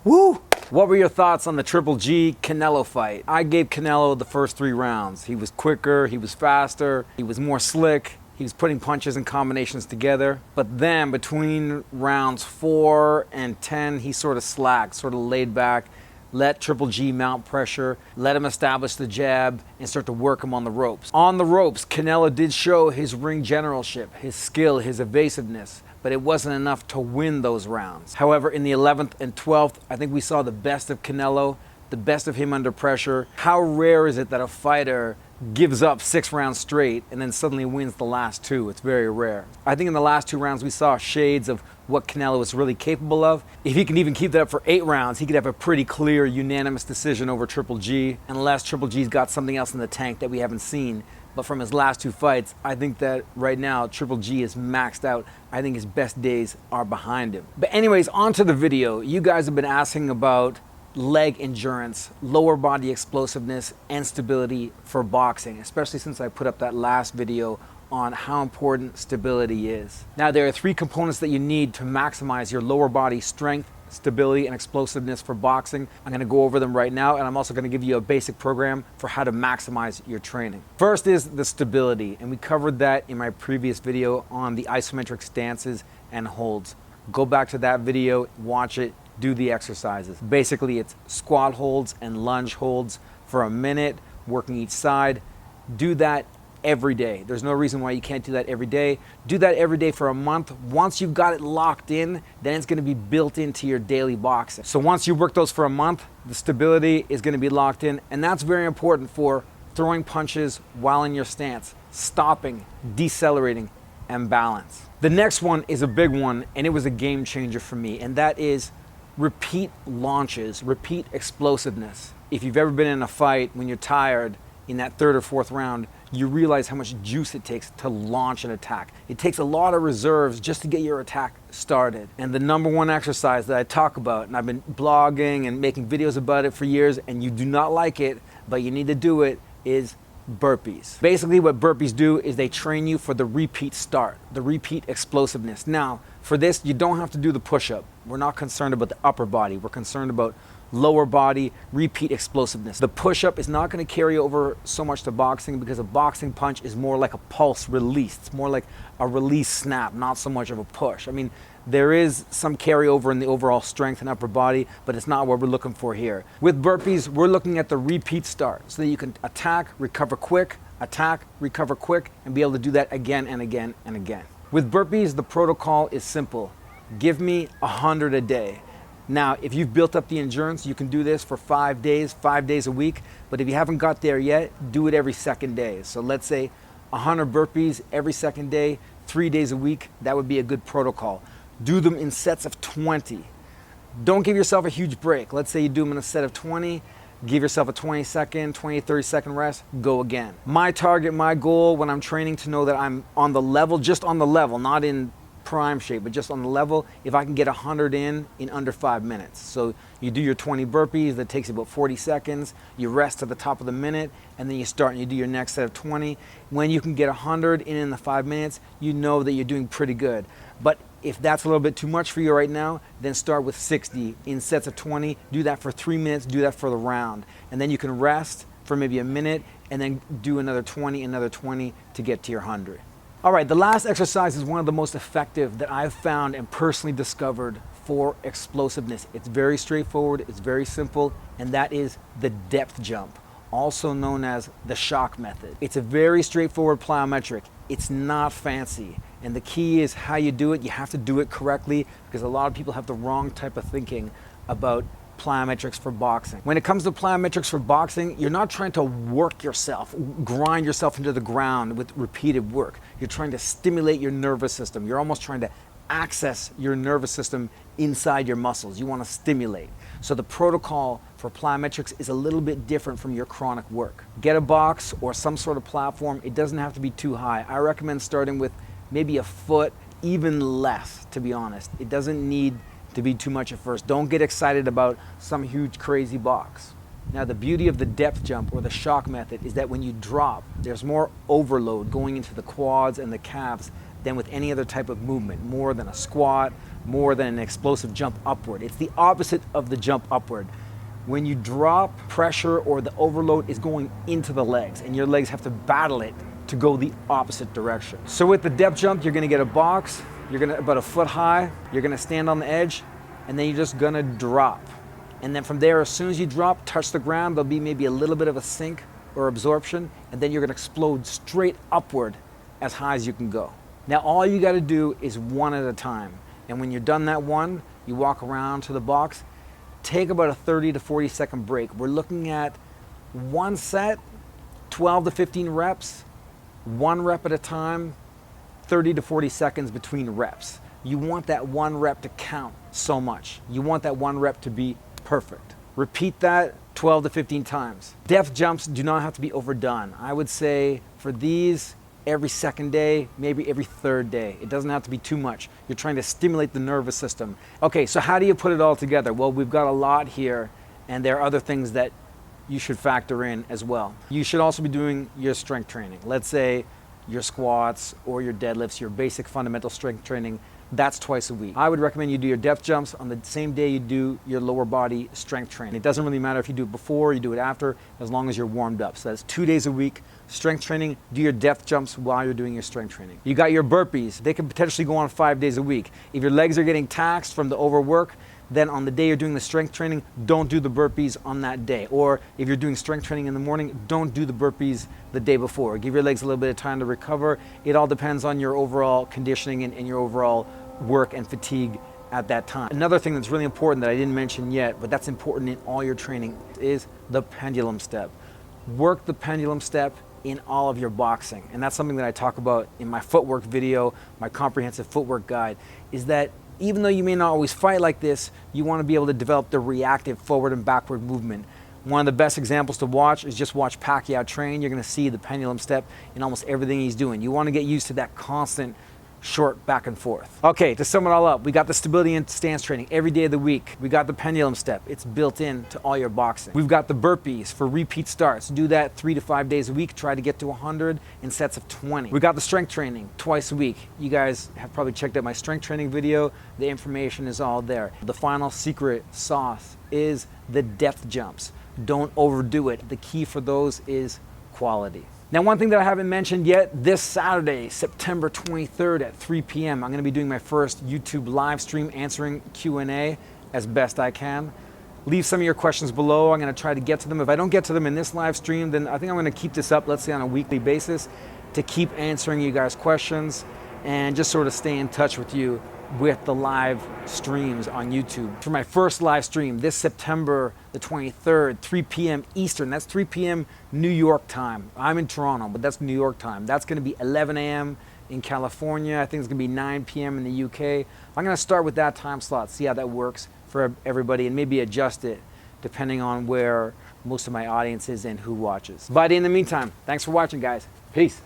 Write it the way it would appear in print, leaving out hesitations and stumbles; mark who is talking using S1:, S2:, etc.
S1: Woo! What were your thoughts on the Triple G Canelo fight? I gave Canelo the first 3 rounds. He was quicker, he was faster, he was more slick, he was putting punches and combinations together. But then between rounds 4 and 10, he sort of slacked, sort of laid back, let Triple G mount pressure, let him establish the jab, and start to work him on the ropes. On the ropes, Canelo did show his ring generalship, his skill, his evasiveness, but it wasn't enough to win those rounds. However, in the 11th and 12th, I think we saw the best of Canelo, the best of him under pressure. How rare is it that a fighter gives up 6 rounds straight and then suddenly wins the last 2? It's very rare. I think in the last 2 rounds we saw shades of what Canelo is really capable of. If he can even keep that up for 8 rounds, he could have a pretty clear unanimous decision over Triple G, unless Triple G's got something else in the tank that we haven't seen. But from his last 2 fights, I think that right now Triple G is maxed out. I think his best days are behind him. But anyways, on to the video. You guys have been asking about leg endurance, lower body explosiveness, and stability for boxing, especially since I put up that last video on how important stability is. Now, there are 3 components that you need to maximize your lower body strength, stability, and explosiveness for boxing. I'm gonna go over them right now, and I'm also gonna give you a basic program for how to maximize your training. First is the stability, and we covered that in my previous video on the isometric stances and holds. Go back to that video, watch it, do the exercises. Basically, it's squat holds and lunge holds for a minute, working each side. Do that every day. There's no reason why you can't do that every day. Do that every day for a month. Once you've got it locked in, then it's gonna be built into your daily boxing. So once you work those for a month, the stability is gonna be locked in, and that's very important for throwing punches while in your stance, stopping, decelerating, and balance. The next one is a big one, and it was a game changer for me, and that is repeat launches, repeat explosiveness. If you've ever been in a fight when you're tired in that 3rd or 4th round, you realize how much juice it takes to launch an attack. It takes a lot of reserves just to get your attack started. And the #1 exercise that I talk about, and I've been blogging and making videos about it for years, and you do not like it, but you need to do it, is burpees. Basically what burpees do is they train you for the repeat start, the repeat explosiveness. Now, for this, you don't have to do the push-up. We're not concerned about the upper body. We're concerned about lower body, repeat explosiveness. The push-up is not going to carry over so much to boxing because a boxing punch is more like a pulse release. It's more like a release snap, not so much of a push. I mean, there is some carryover in the overall strength and upper body, but it's not what we're looking for here. With burpees, we're looking at the repeat start so that you can attack, recover quick, attack, recover quick, and be able to do that again and again and again. With burpees, the protocol is simple. Give me 100 a day. Now, if you've built up the endurance, you can do this for 5 days, 5 days a week. But if you haven't got there yet, do it every 2nd day. So let's say 100 burpees every 2nd day, 3 days a week. That would be a good protocol. Do them in sets of 20. Don't give yourself a huge break. Let's say you do them in a set of 20. Give yourself a 20-second, 20, 30-second rest. Go again. My target, my goal when I'm training to know that I'm on the level, just on the level, not in prime shape, but just on the level, if I can get 100 in under 5 minutes. So you do your 20 burpees, that takes about 40 seconds, you rest at the top of the minute, and then you start and you do your next set of 20. When you can get 100 in the 5 minutes, you know that you're doing pretty good. But if that's a little bit too much for you right now, then start with 60 in sets of 20, do that for 3 minutes, do that for the round. And then you can rest for maybe a minute, and then do another 20 to get to your 100. All right, the last exercise is one of the most effective that I've found and personally discovered for explosiveness. It's very straightforward, it's very simple, and that is the depth jump, also known as the shock method. It's a very straightforward plyometric. It's not fancy, and the key is how you do it. You have to do it correctly because a lot of people have the wrong type of thinking about plyometrics for boxing. When it comes to plyometrics for boxing, you're not trying to work yourself, grind yourself into the ground with repeated work. You're trying to stimulate your nervous system. You're almost trying to access your nervous system inside your muscles. You want to stimulate. So the protocol for plyometrics is a little bit different from your chronic work. Get a box or some sort of platform. It doesn't have to be too high. I recommend starting with maybe a foot, even less, to be honest. It doesn't need to be too much at first. Don't get excited about some huge crazy box. Now, the beauty of the depth jump or the shock method is that when you drop, there's more overload going into the quads and the calves than with any other type of movement, more than a squat, more than an explosive jump upward. It's the opposite of the jump upward. When you drop, pressure or the overload is going into the legs, and your legs have to battle it to go the opposite direction. So with the depth jump, you're gonna get a box, you're gonna about a foot high, you're gonna stand on the edge, and then you're just gonna drop. And then from there, as soon as you drop, touch the ground, there'll be maybe a little bit of a sink or absorption, and then you're gonna explode straight upward as high as you can go. Now all you gotta do is one at a time. And when you're done that one, you walk around to the box, take about a 30 to 40 second break. We're looking at one set, 12 to 15 reps, one rep at a time, 30 to 40 seconds between reps. You want that one rep to count so much. You want that one rep to be perfect. Repeat that 12 to 15 times. Depth jumps do not have to be overdone. I would say for these, every second day, maybe every third day. It doesn't have to be too much. You're trying to stimulate the nervous system. Okay, so how do you put it all together? Well, we've got a lot here, and there are other things that you should factor in as well. You should also be doing your strength training. Let's say your squats or your deadlifts, your basic fundamental strength training. That's twice a week. I would recommend you do your depth jumps on the same day you do your lower body strength training. It doesn't really matter if you do it before, you do it after, as long as you're warmed up. So that's 2 days a week. Strength training, do your depth jumps while you're doing your strength training. You got your burpees. They can potentially go on 5 days a week. If your legs are getting taxed from the overwork, then on the day you're doing the strength training, don't do the burpees on that day. Or if you're doing strength training in the morning, don't do the burpees the day before. Give your legs a little bit of time to recover. It all depends on your overall conditioning and your overall work and fatigue at that time. Another thing that's really important that I didn't mention yet, but that's important in all your training, is the pendulum step. Work the pendulum step in all of your boxing. And that's something that I talk about in my footwork video, my comprehensive footwork guide, is that even though you may not always fight like this, you want to be able to develop the reactive forward and backward movement. One of the best examples to watch is just watch Pacquiao train. You're going to see the pendulum step in almost everything he's doing. You want to get used to that constant short back and forth. Okay, to sum it all up, we got the stability and stance training every day of the week. We got the pendulum step. It's built in to all your boxing. We've got the burpees for repeat starts. Do that 3 to 5 days a week. Try to get to 100 in sets of 20. We got the strength training twice a week. You guys have probably checked out my strength training video. The information is all there. The final secret sauce is the depth jumps. Don't overdo it. The key for those is quality. Now, one thing that I haven't mentioned yet, this Saturday, September 23rd at 3 p.m., I'm going to be doing my first YouTube live stream answering Q&A as best I can. Leave some of your questions below. I'm going to try to get to them. If I don't get to them in this live stream, then I think I'm going to keep this up, let's say on a weekly basis, to keep answering you guys' questions and just sort of stay in touch with you with the live streams on YouTube. For my first live stream this September the 23rd, 3 p.m. Eastern, that's 3 p.m. New York time. I'm in Toronto, but that's New York time. That's gonna be 11 a.m. in California. I think it's gonna be 9 p.m. in the UK. I'm gonna start with that time slot, see how that works for everybody, and maybe adjust it depending on where most of my audience is and who watches. But in the meantime, thanks for watching, guys. Peace.